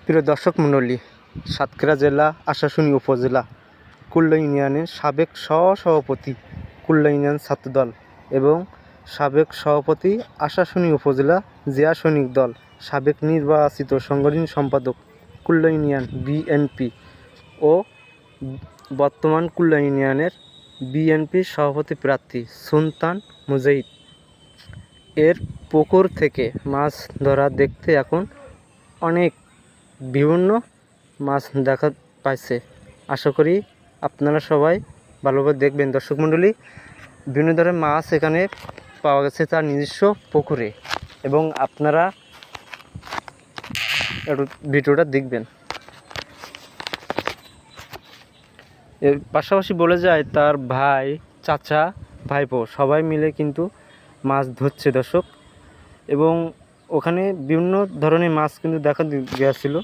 প্রিয় দর্শক মণ্ডলী, সাতক্ষীরা জেলা আশাশুনি উপজেলা কুল্লা ইউনিয়নের সাবেক সহসভাপতি কুল্লা ইউনিয়ন ছাত্রদল এবং সাবেক সভাপতি আশাশুনি উপজেলা জিয়া সৈনিক দল, সাবেক নির্বাচিত সাংগঠনিক সম্পাদক কুল্লা ইউনিয়ন বিএনপি ও বর্তমান কুল্লা ইউনিয়নের বিএনপির সভাপতি প্রার্থী সুলতান মুজাহিদ এর পুকুর থেকে মাছ ধরা দেখতে এখন অনেক বিভিন্ন মাছ দেখা পাইছে। আশা করি আপনারা সবাই ভালোভাবে দেখবেন। দর্শক মণ্ডলী, বিভিন্ন ধরনের মাছ এখানে পাওয়া গেছে তার নিজস্ব পুকুরে, এবং আপনারা একটু ভিডিওটা দেখবেন। এর পাশাপাশি বলে যায় তার ভাই, চাচা, ভাইপো সবাই মিলে কিন্তু মাছ ধরছে দর্শক, এবং ওখানে বিভিন্ন ধরনের মাছ কিন্তু দেখা গিয়েছিল।